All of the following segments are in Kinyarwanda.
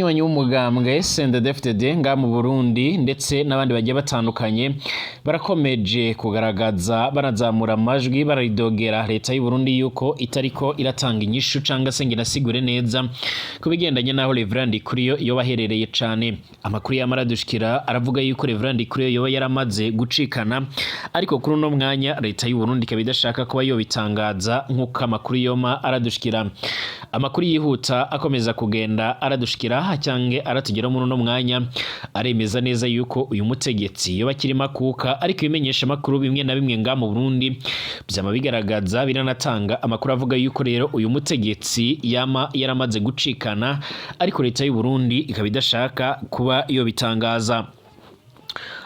abanywanyi b'umugambwe cndd-fdd nga mu Burundi ndetse n'abandi bagiye batandukanye barakomeje kugaragaza barazamura amajwi baridogera leta y'u Burundi yuko itariko iratanga inyishu canga se nginasigure neza kubigendanye naho Reverend Ndikuriyo iyo baherereye cane. Amakuru y'amaradushikira aravuga yuko Reverend Ndikuriyo yoba yaramaze gucikana, ariko kuri no mwanya leta y'u Burundi kabidashaka kuba yo bitangaza nk'uko amakuru yoma aradushikira. Amakuru yihuta akomeza kugenda aradushikira cyange aratugera muri no mwanya aremeza neza yuko uyu mutegetsi yo bakirima kuka, ariko ibimenyesha makuru bimwe na bimwe nga mu Burundi byama bigaragaza biranatanga amakuru avuga yuko rero uyu mutegetsi yama yaramaze gucikana, ariko leta y'u Burundi ikabidashaka kuba yo bitangaza.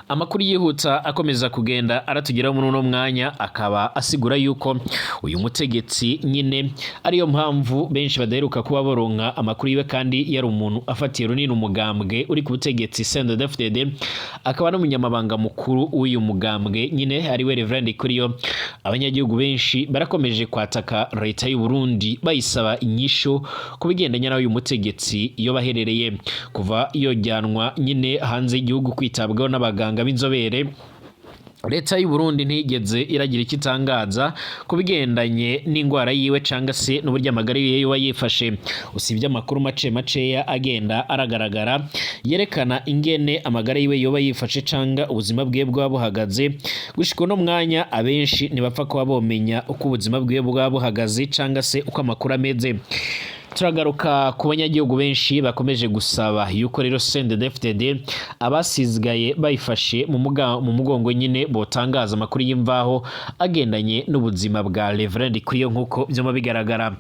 Amakuru yihuta akomeza kugenda aratugeraho muri no mwanya akaba asigura yuko uyu mutegetsi nyine ariyo mpamvu benshi badaheruka kuba boronka amakuru yiwe, kandi yari umuntu afatiye runini umugambwe uri ku butegetsi cndd-fdd, akaba n'umunyamabanga mukuru w'uyu mugambwe nyine ari we Reverend Ndikuriyo. Abanyagihugu benshi barakomeje kwataka leta y'u Burundi bayisaba inyishu kubigendanye naho uyu mutegetsi iyo baherereye kuva yojyanwa nyine hanze y'igihugu kwitabwaho n'abaganga b'inzobere. Leta y'u Burundi ntigeze iragira ikitangaza kubigendanye n'ingwara yiwe canga se n'uburyo amagara yiwe yo yifashe, usibye amakuru maceya agenda aragaragara yerekana ingene amagara yiwe yoba yifashe canga ubuzima bwe bwa buhagaze. Gushika no mwanya abenshi ntibapfa kuba bomenya uko ubuzima bwe bwa buhagaze canga se uko amakuru ameze. Turagaruka ku banyagihugu benshi bakomeje gusaba yuko rero cndd-fdd abasizgaye bayifashe mu mugongo nyine botangaza amakuru y'imvaho agendanye n'ubuzima bwa Reverend Ndikuriyo nk'uko byoma bigaragara.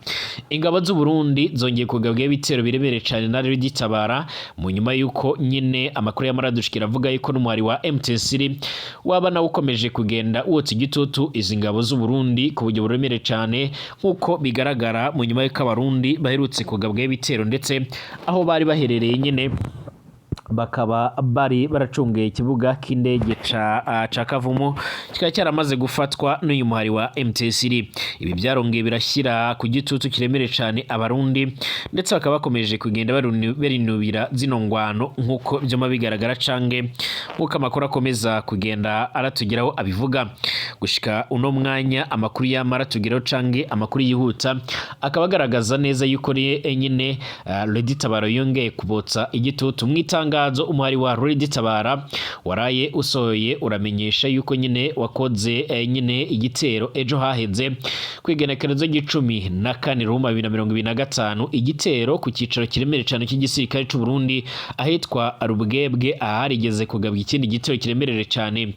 Ingabo z'u Burundi zongeye kugabwa ibitero birebere cyane na rigitabara mu nyuma yuko nyine amakuru y'amaradushikira avuga yuko n'umuhari wa MTC waba nawe ukomeje kugenda wotsa igitutu izi ngabo z'u Burundi ku buryo buremere cyane nk'uko bigaragara mu nyuma y'uko abarundi baherutse kugabwa ibitero, ndetse aho bari baherereye nyine bakaba bari baracungeye ikibuga k'indege ca Kavumu kikaba cyaramaze gufatwa n'uyu muhari wa MTC. Ibi byarongeye birashyira ku gitutu kiremere cyane abarundi, ndetse bakaba bakomeje kugenda berinubira zino ngwano nk'uko byoma bigaragara cange nk'uko amakuru akomeza kugenda aratugeraho abivuga. Gushika uno mwanya amakuru y'amara tugeraho cange amakuru yihuta akaba agaragaza neza yuko nyine Reditabaro yongeye kubotsa igitutu mwitanga umuhari wa Reditabara waraye usohoye uramenyesha yuko nyine wakoze nyine igitero ejo haheze kwigenekerezo gicumi na kane Ruma 2025 igitero ku cicaro kiremere cyane cy'igisirikare cy'u Burundi ahitwa Rubwebwe, aharigeze kugabwa ikindi gitero kiremerere cyane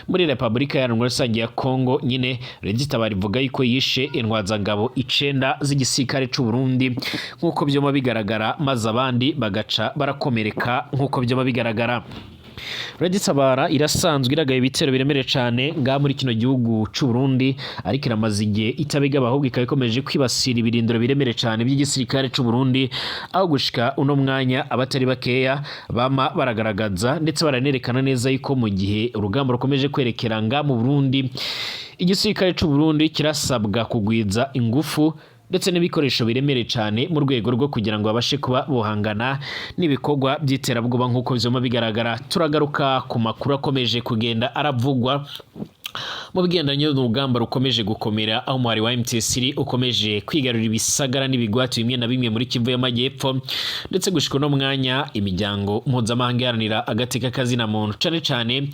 muri Republika ya Rusange ya Kongo. Nyine Reditabara ivuga yuko yishe intwazangabo 9 z'igisirikare cy'u Burundi nk'uko byoma bigaragara, maze abandi bagaca barakomereka nk'uko byoma bigaragara. Reditabara irasanzwe iragaye ibitero biremere cyane nga muri kino gihugu cy'u Burundi, ariko iramaze igihe itabigaba ahubwo ikaba ikomeje kwibasira ibirindiro biremere cyane by'igisirikare cy'u Burundi, aho gushika uno mwanya abatari bakeya bama baragaragaza ndetse baranerekana neza yuko mu gihe urugamba rukomeje kwerekera nga mu Burundi igisirikare cy'u Burundi kirasabwa kugwiza ingufu ndetse n'ibikoresho biremere cyane mu rwego rwo kugira ngo babashe kuba bohangana n'ibikorwa by'iterabwoba nk'uko byoma bigaragara. Turagaruka ku makuru akomeje kugenda aravugwa mu bigendanye n'urugamba rukomeje gukomera, aho umuhari wa MTC ukomeje kwigarurira ibisagara n'ibigwati bimwe na bimwe muri Kivu y'Amajyepfo, ndetse gushika no mwanya imiryango mpuzamahanga iharanira agateka kazina muntu cyane cyane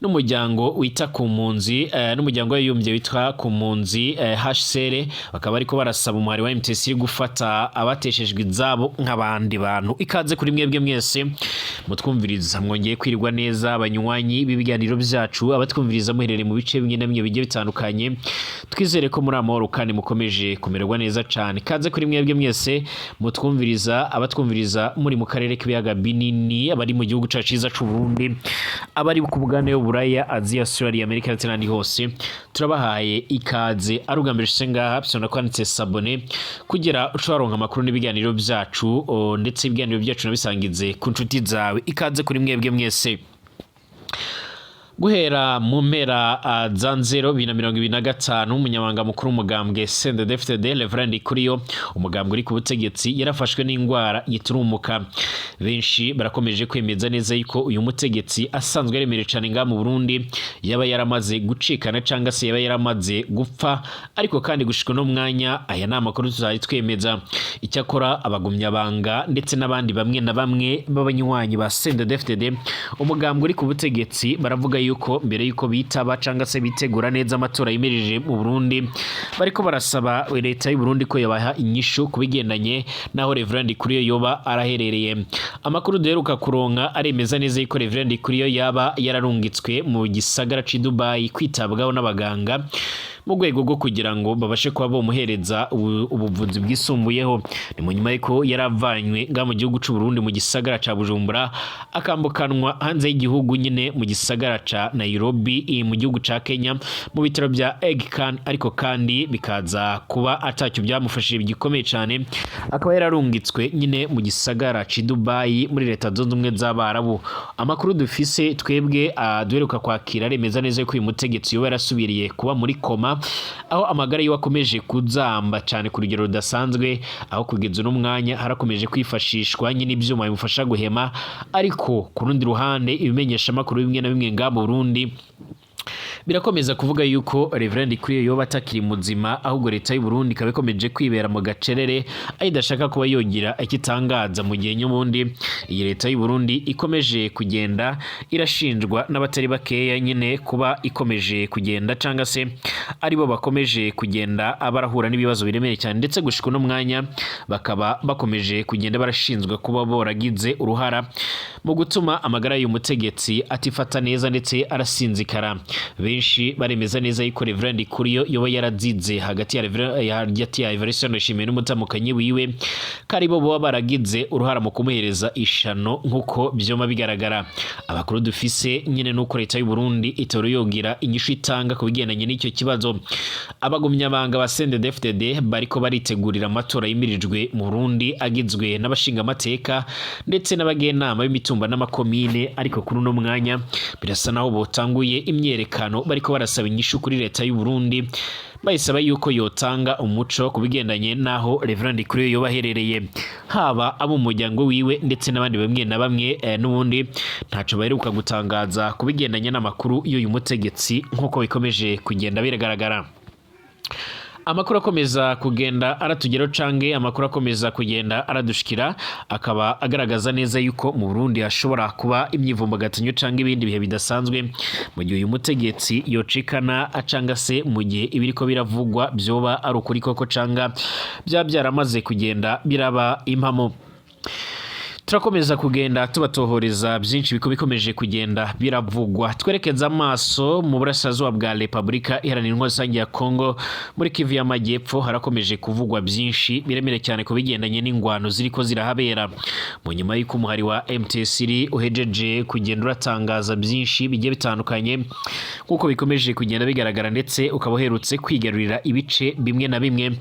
n'umuryango wita ku mpunzi n'umuryango w'abibumbye witwa ku mpunzi HCR bakaba ariko barasaba umuhari wa MTC gufata abateshejwe izabo nk'abandi bantu. Ikaze kuri mwebwe mwese mutwumviriza, mwongeye kwirirwa neza abanywanyi b'ibiganiro byacu, abatwumviriza muherereye mu bice bimwe na bimwe bigiye bitandukanye. Twizere ko muri amahoro kandi mukomeje kumererwa neza cyane. Kaze kuri mwebwe mwese mutwumviriza, abatwumviriza muri mu karere k'ibiyaga binini, abari mu gihugu cyacu cyiza cy'u Burundi, abari ku bugane y'Uburaya, Aziya, Australia, Amerika ndetse n'andi hose, turabahaye ikaze. Arugambije senga byona kwanditse sabone kugira ucaronka amakuru n'ibiganiro byacu, ndetse ibiganiro byacu nabisangize ku nshuti zawe. Ikaze kuri mwebwe mwese. Guhera mu mpera za 2025 umunyamabanga mukuru w'umugambwe cndd-fdd Reverend Ndikuriyo umugambwe uri ku butegetsi yarafashwe n'ingwara yiturumuka. Benshi barakomeje kwemeza neza yuko uyu mutegetsi asanzwe aremereye cyane nga mu Burundi yaba yaramaze gucikana cyangwa se yaba yaramaze gupfa, ariko kandi gushika no mwanya aya nama makuru tuzari twemeza. Icyakora abagumyabanga ndetse n'abandi bamwe na bamwe b'abanywanyi ba cndd-fdd umugambwe uri ku butegetsi baravuga yuko mbere yuko bitaba cyangwa se bitegura neza amatora yimirije mu Burundi bariko barasaba leta y'u Burundi ko yabaha inyishu kubigendanye naho Reverend Ndikuriyo yoba araherereye. Amakuru duheruka kuronka aremeza neza yuko Reverend Ndikuriyo yaba yararungitswe mu gisagara ci Dubai kwitabwaho n'abaganga mu rwego rwo kugira ngo babashe kuba bomuhereza ubuvuzi bwisumbuyeho. Ni mu nyuma yuko yaravanywe nga mu gihugu cy'u Burundi mu gisagara ca Bujumbura akambukanwa hanze y'igihugu nyine mu gisagara ca Nairobi mu gihugu ca Kenya mu bitaro bya Aga Khan, ariko kandi bikaza kuba atacyo byamufashije bigikomeye cyane akaba yararungitswe nyine mu gisagara ci Dubai muri leta zunze ubumwe z'Abarabu. Amakuru dufise twebwe duheruka kwakira remeza neza yuko uyu mutegetsi yoba yarasubiriye kuba muri koma, aho amagara yiwe akomeje kuzamba cyane ku rugero rudasanzwe, aho kugeza uno mwanya harakomeje kwifashishwa nyine ibyuma bimufasha guhema, ariko ku rundi ruhande ibimenyesha makuru bimwe na bimwe nga mu Burundi birakomeza kuvuga yuko Reverend Ndikuriyo yoba atakiri muzima, ahubwo leta y'u Burundi ikaba ikomeje kwibera mu gacerere ayidashaka kuba yogira ikitangaza mu gihe nyubundi iyi leta y'u Burundi ikomeje kugenda irashinjwa n'abatari bakeya nyine kuba ikomeje kugenda cyangwa se aribo bakomeje kugenda abarahura n'ibibazo biremereye cyane, ndetse gushika no mwanya bakaba bakomeje kugenda barashinzwe kuba boragize uruhara mu gutuma amagara y'uyu mutegetsi atifata neza ndetse arasinzikara. Benshi baremeza neza yuko Reverend Ndikuriyo yoba yarazize hagati ya Everest Ndashimiye n'umutamukanyi wiwe karibo bo baragize uruhara mu kumuhereza ishano nkuko byoma bigaragara. Abakuru dufise nyine nuko leta y'u Burundi itoro yogira inyishu itanga kubigendanye n'icyo kibazo. Abagumyabanga ba cndd-fdd bariko baritegurira amatora yimirijwe mu Burundi agizwe n'abashinga amateka ndetse n'abagenama b'imitumba n'amakomine, ariko kuri no mwanya birasa naho botanguye imyerekano bariko barasaba inyishu kuri leta y'u Burundi bayisaba yuko yotanga umuco kubigendanye naho Reverend Ndikuriyo yoba aherereye, haba abo muryango wiwe ndetse n'abandi bamwe na bamwe n'ubundi ntaco baheruka gutangaza kubigendanye n'amakuru y'uyu mutegetsi nkuko bikomeje kugenda biragaragara. Amakuru akomeza kugenda aratugeraho cange amakuru akomeza kugenda aradushikira akaba agaragaza neza yuko mu Burundi hashobora kuba imyivumbagatanyo cange ibindi bihe bidasanzwe mu gihe uyu mutegetsi yocikana acanga se mu gihe ibiriko biravugwa byoba ari ukuri koko canga byaramaze kugenda biraba impamo. Turakomeza kugenda tubatohoreza byinshi bikomeje kugenda biravugwa. Twerekeza amaso mu burasirazuba bwa Repubulika Iharanira Intwaro Rusange ya Kongo muri Kivu y'Amajyepfo harakomeje kuvugwa byinshi biremere cyane ku bigendanye n'ingwano ziriko zirahabera mu nyuma y'uko umuhari wa MTSR uhejeje kugenda uratangaza byinshi bigiye bitandukanye kuko bikomeje kugenda bigaragara, ndetse ukaba uherutse kwigarurira ibice bimwe na bimwe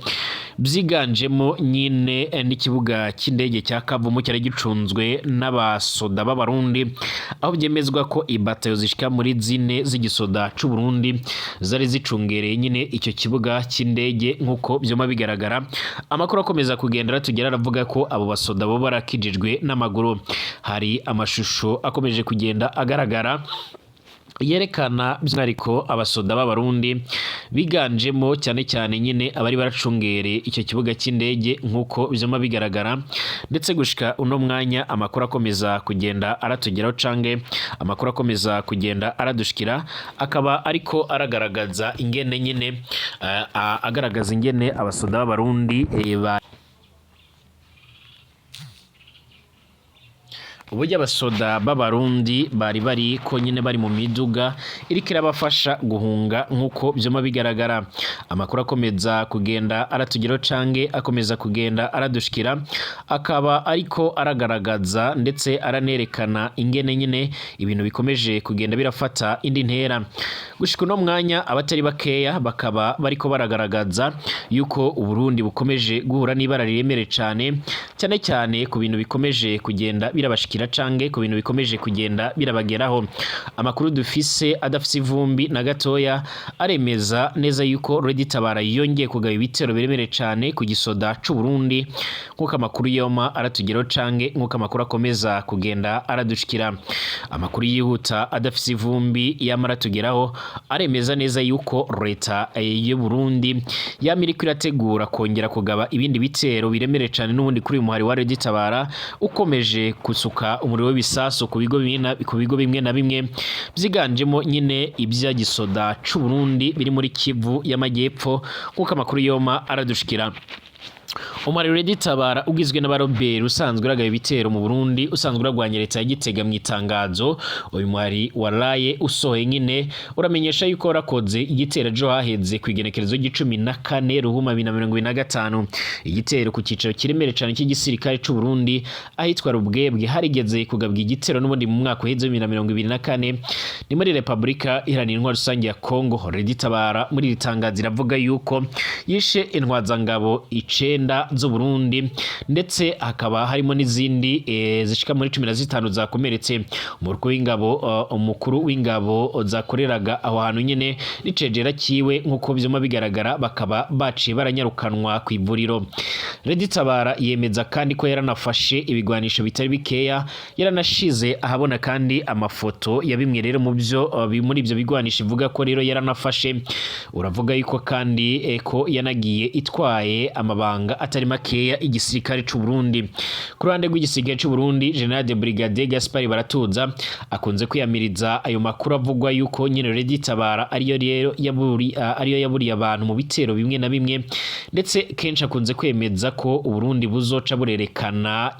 byiganjemo nyine n'ikibuga cy'indege cya Kavumu cyari gicunzwe n'abasoda b'Abarundi, aho byemezwa ko ibatayo zishika muri zine z'igisoda c'u Burundi zari zicungereye nyine icyo kibuga cy'indege nkuko byoma bigaragara. Amakuru akomeza kugenda aratugera aravuga ko abo basoda bo barakijijwe n'amaguru. Hari amashusho akomeje kugenda agaragara yerekana by'ariko abasoda b'Abarundi biganjemo cyane cyane nyine abari baracungere icyo kibuga cy'indege nkuko byoma bigaragara, ndetse gushika uno mwanya amakuru akomeza kugenda aratugeraho cange amakuru akomeza kugenda aradushikira akaba ariko aragaragaza ingene nyine agaragaza ingene abasoda b'Abarundi uburyo abasoda b'Abarundi bari ko nyine bari mu miduga iriko irabafasha guhunga nkuko byoma bigaragara. Amakuru akomeza kugenda aratugeraho cange akomeza kugenda aradushikira akaba ariko aragaragaza ndetse aranerekana ingene nyine ibintu bikomeje kugenda birafata indi ntera. Gushika no mwanya abatari bakeya bakaba bariko baragaragaza yuko Uburundi bukomeje guhura n'ibara riremere cyane cyane ku bintu bikomeje kugenda birabashikira kubakira canke ku bintu bikomeje kugenda birabageraho. Amakuru dufise adafise ivumbi na gatoya aremeza neza yuko Red Tabara yongeye kugaba ibitero biremere cane ku gisoda c'u Burundi nkuko amakuru yoma aratugeraho canke nkuko amakuru akomeza kugenda aradushikira. Amakuru yihuta adafise ivumbi yamara tugeraho aremeza neza yuko leta y'u Burundi yamiriko irategura kongera kugaba ibindi bitero biremere cane n'ubundi kuri uyu muhari wa Red Tabara ukomeje kusuka umuriro w'ibisasu ku bigo bimwe na bimwe vyiganjemo nyine ibya gisoda c'u Burundi biri muri Kivu y'amajyepfo nkuko amakuru yoma aradushikira. Umari Red Tabara ugizwe n'abaroberi usanzwe uragaye ibitero mu Burundi usanzwe uragwanya leta ya Gitega mu itangazo. Uyu mwari waraye usohoye nyine uramenyesha yuko warakoze igitero jo haheze kwigenekerezo g'14 Ruhuma 2025 igitero ku cicaro kiremere cyane cy'igisirikare c'u Burundi ahitwa Rubwebwe harigeze kugabwa igitero n'ubundi mu mwaka uheze 2024 ni muri Republika Iharanira Intwaro Rusange ya Kongo. Red Tabara muri ritangazo iravuga yuko yishe intwazangabo z'u Burundi ndetse hakaba harimo n'izindi zishika muri 15 zakomeretse. Umukuru w'ingabo zakoreraga aho hantu nyene nicegera kiwe nkuko vyoma bigaragara bakaba baciye baranyarukanwa ku ivuriro. Red Tabara yemeza kandi ko yaranafashe ibigwanisho bitari bikeya yaranashize ahabona kandi amafoto ya bimwe rero mu byo muri ivyo bigwanisho ivuga ko rero yaranafashe. Uravuga yuko kandi ko yanagiye itwaye amabanga atari makeya igisirikare c'u Burundi. Ku ruhande rw'igisirikare c'u Burundi General de Brigade Gaspard Baratuza akunze kwiyamiriza ayo makuru avugwa yuko nyine Red Tabara ariyo yaburiye abantu mu bitero bimwe na bimwe ndetse kenshi akunze kwemeza ko u Burundi buzoca burerekana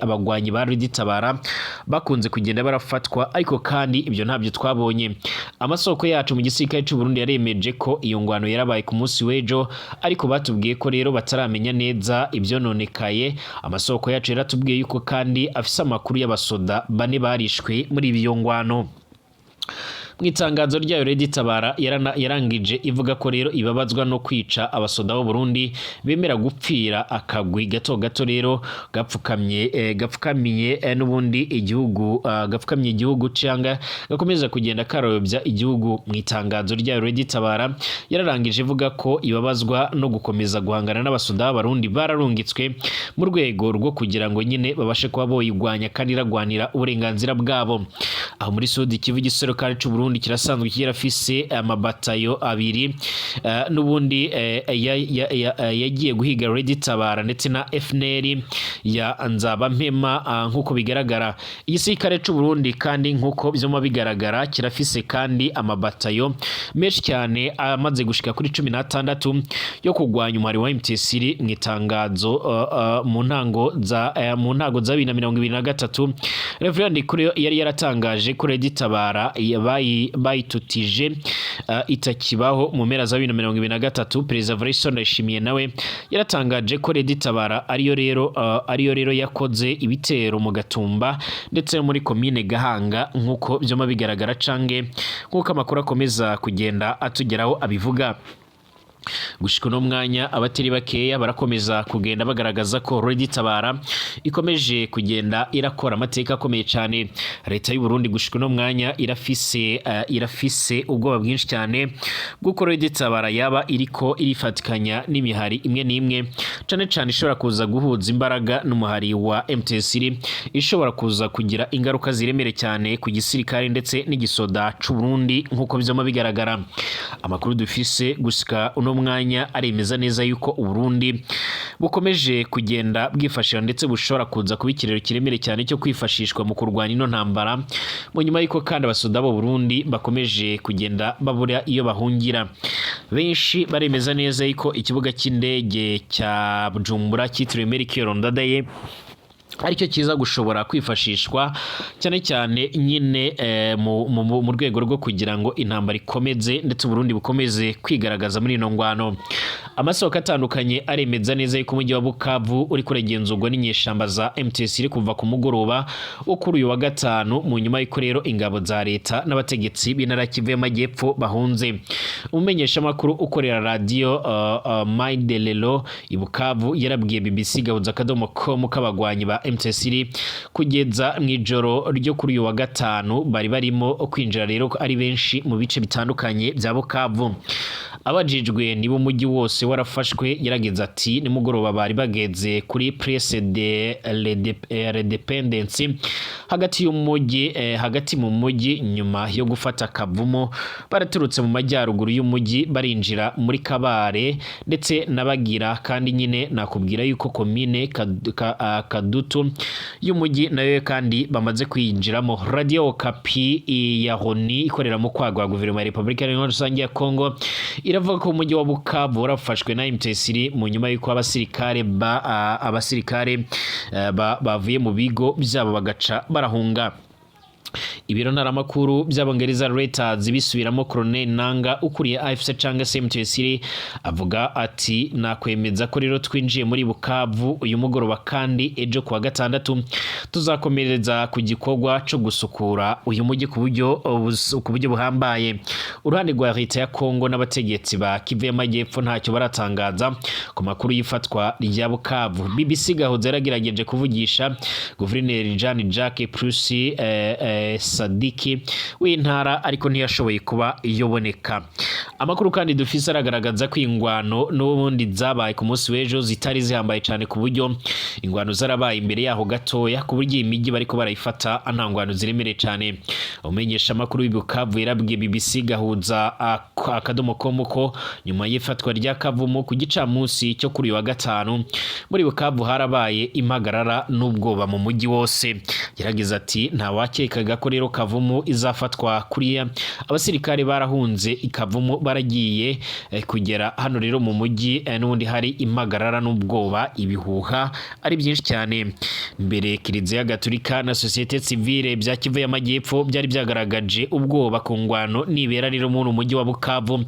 abagwanyi ba Red Tabara bakunze kugenda barafatwa ariko kandi ibyo ntabyo twabonye. Amasoko yacu mu gisirikare c'u Burundi yaremeje ko iyo ngwano yarabaye ku munsi w'ejo ariko batubwiye ko rero bataramenya neza ibyo nonekaye. Amasoko yacu yaratubwiye yuko kandi afise amakuru y'abasoda bane barishwe muri iyo ngwano. Mwitangazo ryayo Red Tabara yarangije ivuga ko rero ibabazwa no kwica abasoda b'u Burundi bemera gupfira akagwi gato rero gapfukamiye n'ubundi igihugu gapfukamye igihugu cyanga gakomeza kugenda karobya igihugu. Mwitangazo ryayo Red Tabara yararangije ivuga ko ibabazwa no gukomeza guhangana n'abasoda b'Abarundi bararungitswe mu rwego rwo kugira ngo nyine babashe kuba boyigwanya kandi iragwanira uburenganzira bwabo. Aho muri Sud Kivu igisirikare c'u Burundi kirasanzwe kirafise amabatayo abiri n'ubundi yagiye guhiga Red Tabara ndetse na FNL ya Nzabampema nkuko bigaragara. Igisirikare c'u Burundi kandi nkuko byoma bigaragara kirafise kandi amabatayo menshi cyane amaze gushika kuri 16 yo kugwanya umwari wa MTSR. mu itangazo mu ntango za 2023 Reverend Ndikuriyo yari yaratangaje ko Red Tabara bayitutije itakibaho mu mpera za 2023. Perezida Valentin Ndayishimiye nawe yaratangaje ko Red Tabara ariyo rero yakoze ibitero mu Gatumba ndetse muri komine Gahanga nkuko byoma bigaragara cange nkuko amakuru akomeza kugenda atugeraho abivuga. Gushika no mwanya abateri bakeya barakomeza kugenda bagaragaza ko Red Tabara ikomeje kugenda irakora amateka akomeye cyane. Leta y'u Burundi gushika no mwanya irafise ubwoba bwinshi cyane bw'uko Red Tabara yaba iriko irifatikanya n'imihari imwe n'imwe cyane ishobora kuza guhuza imbaraga n'umuhari wa MTSR ishobora kuza kugira ingaruka ziremere cyane ku gisirikare ndetse n'igisoda c'u Burundi nkuko bizoma bigaragara. Amakuru dufise gushika mwanya aremeza neza yuko u Burundi bukomeje kugenda bwifashishwa ndetse bushobora kuza kuba ikirero kiremere cyane cyo kwifashishwa mu kurwanya ino ntambara mu nyuma y'uko kandi abasoda b'u Burundi bakomeje kugenda babura iyo bahungira. Benshi baremeza neza yuko ikibuga cy'indege cya Bujumbura cyitiriwe Melchior Ndadaye aricyo kiza gushobora kwifashishwa cyane nyine mu rwego rwo kugira ngo intambara ikomeze ndetse Burundi bukomeze kwigaragaza muri ino ngwano. Amasoko atandukanye aremeza neza yuko umujyi wa Bukavu uri kuregenzurwa n'inyeshamba za MTSR kuva ku mugoroba wo kuri uyu wa gatanu mu nyuma y'uko rero ingabo za leta n'abategetsi b'intara Kivu y'Amajyepfo bahunze. Umumenyesha makuru ukorera radio Mayidelelo i Bukavu yarabwiye BBC gahuza akadomo com kabagwanyi ba MTSR kugeza mwijoro ryo kuri uyu wa gatanu bari barimo kwinjira rero ari benshi mu bice bitandukanye bya Bukavu. Abajijwe nibo umujyi wose warafashwe yarageze ati nimugoroba bari bageze kuri Place de l'Independence hagati mu mujyi nyuma yo gufata Kavumo baraturutse mu majyaruguru y'umujyi barinjira muri Kabare ndetse nabagira kandi nyine nakubwira yuko komine Kadutu y'umujyi nayo kandi bamaze kwinjiramo. Radio Okapi ya Honi ikorera mu kwagwa guverinoma ya Republika Iharanira Rusange ya Kongo iravuga ko umujyi wa Bukavu warafashwe na MTSR mu nyuma yuko abasirikare bavuye mu bigo byabo bagaca barahunga. Ibiro ntaramakuru by'Abongereza Reuters bisubiramo Colonel Nanga ukuriye AFC cyangwa MTSR avuga ati nakwemeza ko rero twinjiye muri Bukavu uyu mugoroba kandi ejo kuwa gatandatu tuzakomereza ku gikorwa cyo gusukura uyu mujyi ku buryo buhambaye. Uruhande rwa leta ya Kongo n'abategetsi ba Kivu y'Amajyepfo ntacyo baratangaza ku makuru yifatwa rya Bukavu. BBC gahoze yaragerageje kuvugisha Guverineri Jean Jacques Prusi Sadiki w'intara ariko ntiyashoboye kuba yoboneka. Amakuru kandi dufise aragaragaza ko ingwano n'ubundi zabaye ku munsi w'ejo zitari zihambaye cyane ku buryo ingwano zarabaye imbere yaho gatoya ku buryo imijyi bariko barayifata nta ngwano ziremereye cyane. Umenyesha amakuru y'Bukavu yarabwiye BBC gahuza akadomo komuko nyuma y'ifatwa rya Kavumo ku gicamunsi cyo kuri wa gatanu muri Bukavu harabaye impagarara n'ubwoba mu mujyi wose. Yarageze ati nta wakekaga ko rero Kavumo izafatwa kuriya abasirikare barahunze ikavumo baragiye kugera hano rero mu mujyi n'ubundi hari impagarara n'ubwoba ibihuha ari byinshi cyane. Mbere Kiliziya Gatolika na societe civile bya Kivu y'Amajyepfo byari byagaragaje ubwoba ku ngwano nibera rero mu mujyi wa Bukavu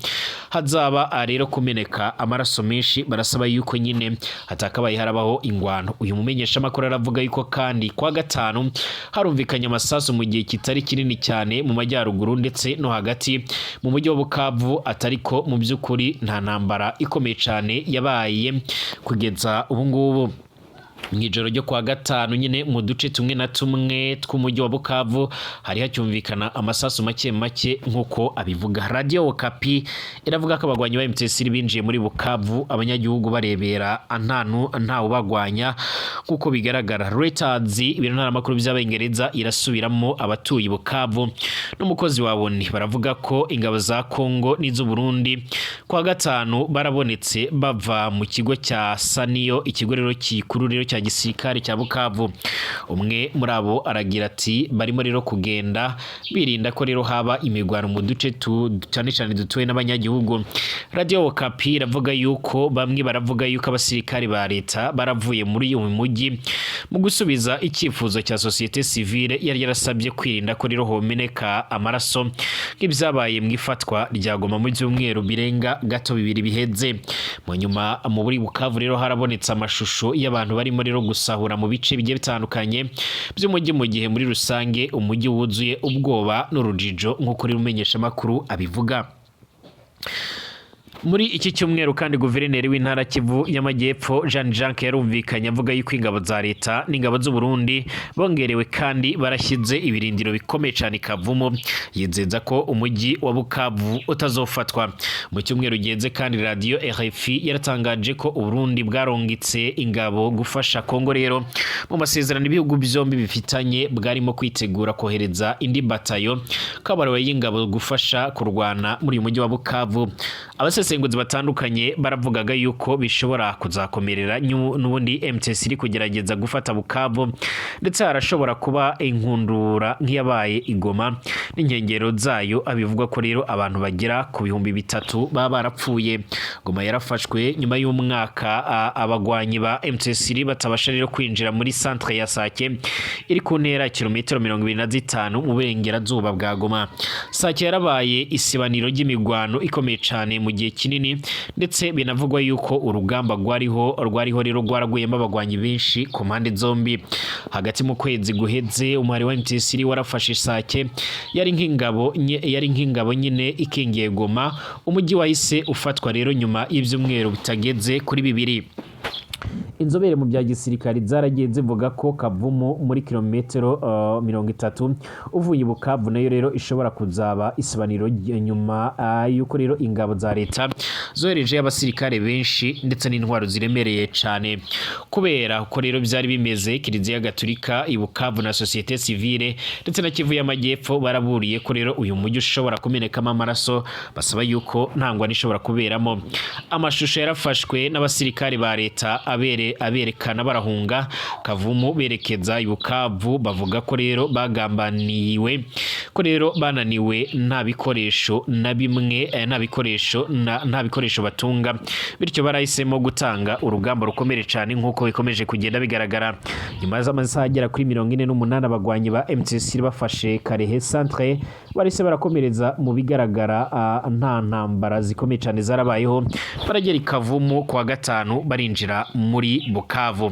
hazaba rero kumeneka amaraso menshi barasaba yuko nyine hatakabaye harabaho ingwano. Uyu mumenyesha makuru aravuga yuko kandi kwa gatanu harumvikanye amasasu mu gihe kitari kinini cyane mu majyaruguru ndetse no hagati mu mujyi wa Bukavu atariko mu by'ukuri nta ntambara ikomeye cyane yabaye kugeza ubu ngubu. Mwijoro ryo kwa gatanu nyine mu duce tumwe na tumwe tw'umujyi wa Bukavu hari hacyumvikana amasasu make nkuko abivuga. Radio Okapi iravuga ko abagwanyi ba MTSR binjiye muri Bukavu abanyagihugu barebera ntawo bagwanya nkuko bigaragara. Reuters ibiro ntaramakuru by'Abongereza irasubiramo abatuye Bukavu n'umukozi wabone baravuga ko ingabo za Kongo n'izo Burundi kwa gatanu barabonetse bava mu kigo cya Saniyo ikigo rero kikuru rero cya gisirikare cya Bukavu. Umwe muri abo aragira ati barimo rero kugenda birinda ko rero haba imigwano mu duce cyane dutuwe n'abanyagihugu. Radio Okapi iravuga yuko bamwe baravuga yuko abasirikare ba leta baravuye muri uyu mujyi mu gusubiza icyifuzo cya societe civile yari yarasabye kwirinda ko rero homeneka amaraso nk'ibyabaye mu ifatwa rya Goma mu byumweru birenga gato bibiri biheze. Mu nyuma muri Bukavu rero harabonetse amashusho y'abantu barimo rero gusahura mu bice bigiye bitandukanye by'umujyi mu gihe muri rusange umujyi wuzuye ubwoba n'urujijo nk'uko rero umenyesha makuru abivuga. Muri iki cyumweru kandi guverineri w'intara Kivu y'Amajyepfo Jean Jacques yarumvikanye avuga yuko ingabo za leta n'ingabo z'u Burundi bongerewe kandi barashyize ibirindiro bikomeye cyane Kavumo. Yizeza ko umujyi wa Bukavu utazofatwa. Mu cyumweru gihenze kandi radio RFI yaratangaje ko u Burundi bwarongitse ingabo gufasha Kongo rero mu masezerano ibihugu byombi bifitanye bwarimo kwitegura kohereza indi batayo kabarewe y'ingabo gufasha kurwana muri uyu mujyi wa Bukavu. Abasesenguzi batandukanye baravugaga yuko bishobora kuzakomerera n'ubundi MTSR kugerageza gufata Bukavu ndetse harashobora kuba inkundura nk'iyabaye igoma n'inkengero zayo. Abivuga ko rero abantu bagera ku 3,000 baba barapfuye. Goma yarafashwe nyuma y'umwaka abagwanyi ba MTSR batabasha rero kwinjira muri centre ya Sake iri ku ntera kilometero 25 mu burengerazuba bwa Goma. Sake yarabaye isibaniro ry'imigwano ikomeye cyane mu gihe kinini ndetse binavugwa yuko urugamba rwariho rero rwaraguyemo abagwanyi benshi ku mpande zombi. Hagati mu kwezi guheze umwari wa MTSR warafashe Sake yari nk'ingabo nyine ikingiye Goma. Umujyi wahise ufatwa rero nyuma y'ibyumweru bitageze kuri 2. inzobere mu bya gisirikare zaragiye zivuga ko Kavumu muri kilometero 30 uvuye Bukavu nayo rero ishobora kuzaba isibaniro nyuma yuko rero ingabo za leta zohereje abasirikare benshi ndetse n'intwaro ziremereye cyane kubera ko rero byari bimeze. Kiliziya Gatolika i Bukavu na societe civile ndetse na Kivu y'Amajyepfo baraburiye ko rero uyu mujyi ushobora kumenekamo amaraso, basaba yuko ntangwa nishobora kuberamo. Amashusho yarafashwe n'abasirikare ba leta aberekana barahunga Kavumu berekeza i Bukavu, bavuga ko rero bagambaniwe ko rero bananiwe nta bikoresho na bimwe nta bikoresho batunga, bityo barahisemo gutanga urugamba rukomere cyane nk'uko bikomeje kugenda bigaragara. Nyuma y'amasaha agera kuri 48 abagwanyi ba MTC bafashe Karehe centre barise barakomereza mu bigaragara nta ntambara zikomeye cyane zarabayeho, baragera Kavumu kwa gatanu barinjira muri Bukavu.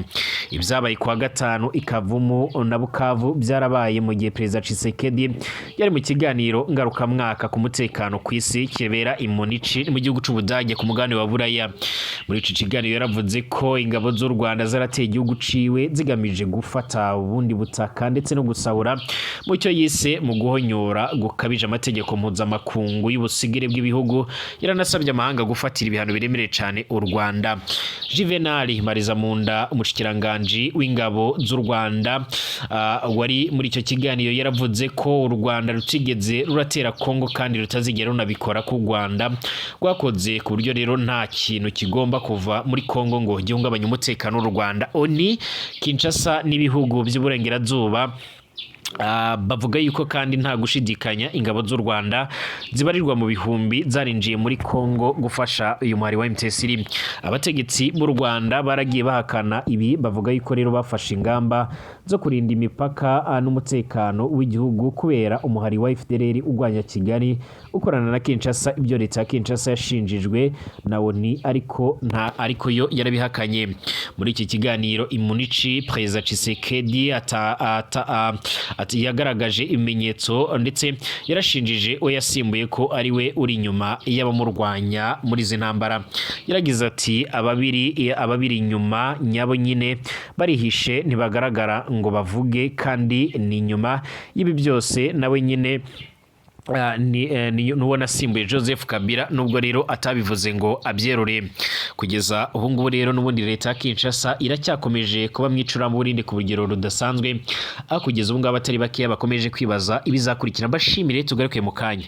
Ibyabaye kwa gatanu Ikavumu na Bukavu byarabaye mu gihe President Tshisekedi yari mu kiganiro ngaruka mwaka ku mutekano ku isi kibera i Muri mu gihugu cy'Ubudage ku mugabane wa Buraya. Muri iki kiganiro yaravuze ko ingabo z'u Rwanda zarateye igihugu ciwe zigamije gufata ubundi butaka ndetse no gusahura mu cyo yise mu guhonyora gukabije amategeko mpuzamakungu y'ubusigire bw'ibihugu. Yaranasabye amahanga gufatira ibihano biremereye cyane u Rwanda. Juvenal Marizamunda umushikiranganje w'ingabo z'u Rwanda wari muri icyo kiganiro yaravuze ko u Rwanda rutigeze ruratera Kongo kandi rutazigera runabikora ku Rwanda rwakoze ku buryo rero nta kintu kigomba kuva muri Kongo ngo gihungabanye umutekano w'u Rwanda. Oni Kinshasa n'ibihugu by'uburengerazuba bavuga yuko kandi nta gushidikanya ingabo z'u Rwanda zibarirwa mu bihumbi zarinjiye muri Kongo gufasha uyu muhari wa MTC. Abategetsi b'u Rwanda baragiye bahakana ibi, bavuga yuko rero bafashe ingamba zo kurinda imipaka n'umutekano w'igihugu kubera umuhari wa FDLR ugwanya Kigali ukorana na Kinshasa, ibyo leta ya Kinshasa yashinjijwe na ONU ariko yo yarabihakanye. Muri iki kiganiro Imunici President Tshisekedi yagaragaje ibimenyetso ndetse yarashinjije yasimbuye ko ari we uri inyuma y'abamurwanya muri izi ntambara. Yaragize ati ababiri inyuma nyabo nyine barihishe ntibagaragara ngo bavuge, kandi ni nyuma y'ibi byose nawe nyine nuwo nasimbuye Joseph Kabila, nubwo rero atabivuze ngo abyerure. Kugeza ubu ngubu rero n'ubundi leta ya Kinshasa iracyakomeje kuba mwicura mu burinde ku rugero rudasanzwe, aho kugeza ubu ngabo atari bakeya bakomeje kwibaza ibizakurikira. Bashimire, tugaruke mu kanya.